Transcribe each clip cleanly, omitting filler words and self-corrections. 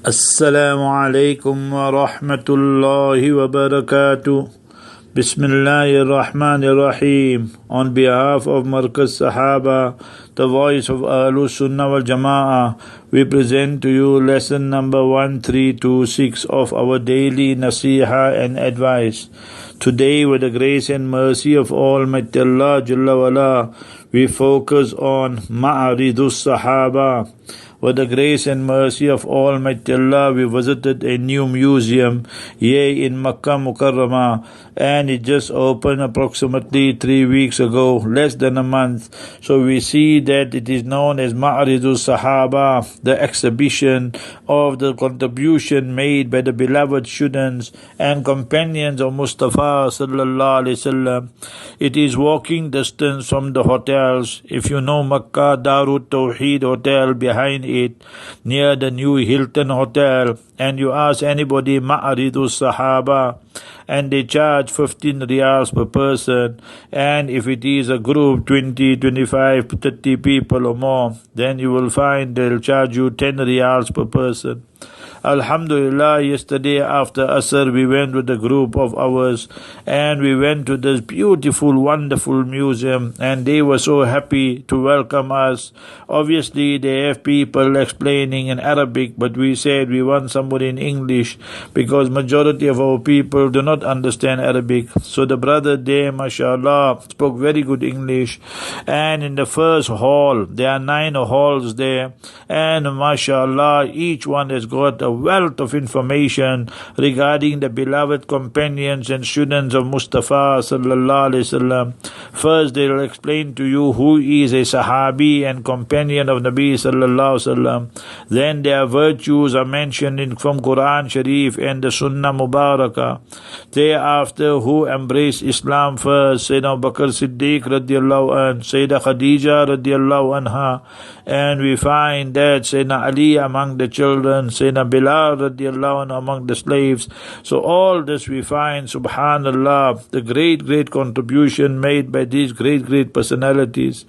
Assalamu alaikum wa rahmatullahi wa barakatuh. Bismillahir Rahmanir Rahim. On behalf of Markaz Sahaabah, the voice of Ahlus Sunnah wal Jama'ah, we present to you lesson number 1326 of our daily Naseehah and advice. Today, with the grace and mercy of Almighty Allah Jalla wala, we focus on Ma'aridus Sahaabah. With the grace and mercy of Almighty Allah, we visited a new museum here in Makkah Mukarramah, and it just opened approximately 3 weeks ago, less than a month. So we see that it is known as Ma'aridus Sahaabah, the exhibition of the contribution made by the beloved students and companions of Mustafa sallallahu alaihi wasallam. It is walking distance from the hotels. If you know Makkah Darut Tawheed Hotel, behind it, near the new Hilton Hotel, and you ask anybody Ma'aridus Sahaabah, and they charge 15 riyals per person, and if it is a group 20, 25, 30 people or more, then you will find they'll charge you 10 riyals per person. Alhamdulillah, yesterday after Asr we went with a group of ours and we went to this beautiful, wonderful museum, and they were so happy to welcome us. Obviously they have people explaining in Arabic, but we said we want somebody in English because majority of our people do not understand Arabic. So the brother there, mashallah, spoke very good English, and in the first hall, there are 9 halls there, and mashallah, each one has got a wealth of information regarding the beloved companions and students of Mustafa sallallahu alaihi wasallam. First, they will explain to you who is a Sahabi and companion of Nabi sallallahu alaihi wasallam. Then their virtues are mentioned from Quran Sharif and the Sunnah Mubarakah. Thereafter, who embraced Islam first: Sayyidina Abu Bakr Siddiq radiallahu anhu, Sayyida Khadija radiallahu anha, and we find that Sayyidina Ali among the children, Sayyidina Bilal radiallahu anhu among the slaves. So all this we find, subhanallah, the great contribution made by these great personalities.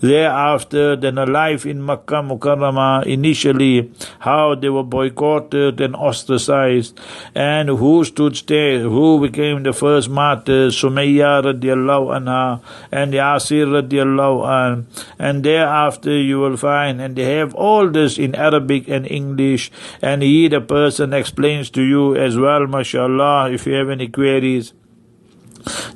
Thereafter, then a life in Makkah Mukarramah, initially how they were boycotted and ostracized, and who stood still, who became the first martyrs: Sumayya radiallahu anha and Yasir radiallahu anhu. And thereafter you will find, and they have all this in Arabic and English, and the person explains to you as well, mashallah, if you have any queries.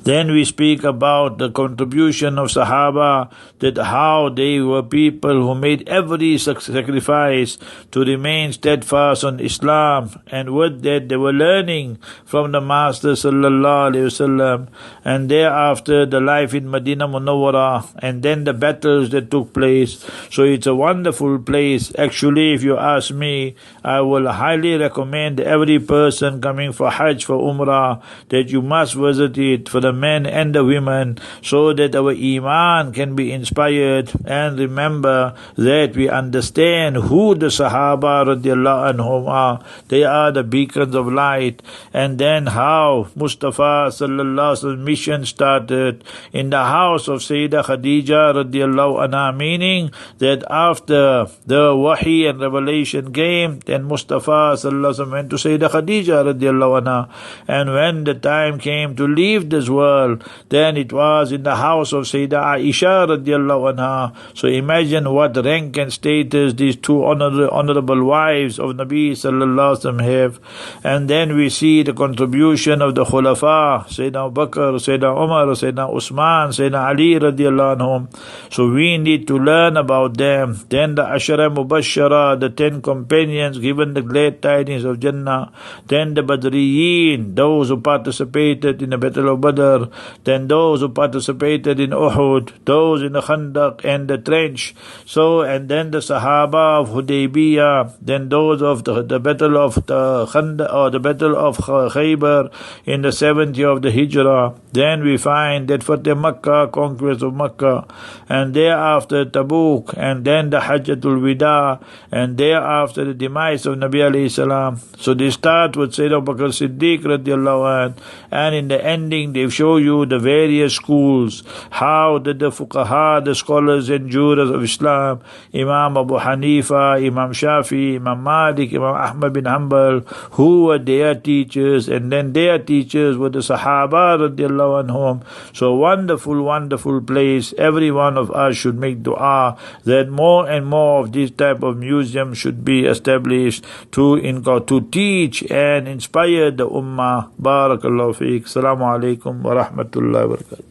Then we speak about the contribution of Sahaba, that how they were people who made every sacrifice to remain steadfast on Islam, and with that they were learning from the Master sallallahu alaihi wasallam. And thereafter the life in Medina Munawwara, and then the battles that took place. So it's a wonderful place. Actually, if you ask me, I will highly recommend every person coming for Hajj, for Umrah, that you must visit it, for the men and the women, so that our Iman can be inspired. And remember that we understand who the Sahaabah radiallahu anhum are. They are the beacons of light. And then how Mustafa sallallahu alaihi wasallam mission started in the house of Sayyida Khadija radiallahu anha, meaning that after the wahi and revelation came, then Mustafa sallallahu alaihi wasallam went to Sayyida Khadija radiallahu anha. And when the time came to leave this world, then it was in the house of Sayyida Aisha radiallahu anha. So imagine what rank and status these two honorable wives of Nabi sallallahu alaihi wasallam have. And then we see the contribution of the Khulafa, Sayyidina Abu Bakr, Sayyidina Umar, Sayyidina Usman, Sayyidina Ali radiallahu anhum. So we need to learn about them. Then the Ashara Mubashara, the 10 companions given the glad tidings of Jannah. Then the Badriyin, those who participated in the Battle of Badr. Then those who participated in Uhud, those in the Khandaq and the trench. So, and then the Sahaabah of Hudaybiyah, then those of the Battle of the Khandaq, or the Battle of Khaybar in the 7th year of the Hijrah. Then we find that Fateh Makkah, conquest of Makkah, and thereafter Tabuk, and then the Hajjatul Wida, and thereafter the demise of Nabi alayhi salam. So they start with Sayyidina Abu Bakr Siddiq radiallahu anhu, and in the ending saying, they show you the various schools, how the fuqaha, the scholars and jurors of Islam, Imam Abu Hanifa, Imam Shafi, Imam Malik, Imam Ahmad bin Hanbal, who were their teachers, and then their teachers were the Sahaabah RadiaAllahu Anhum. So wonderful, wonderful place. Every one of us should make dua that more and more of this type of museum should be established to teach and inspire the ummah. Barakallahu feek. Assalamu alaikum wa rahmatullahi wa barakatuh.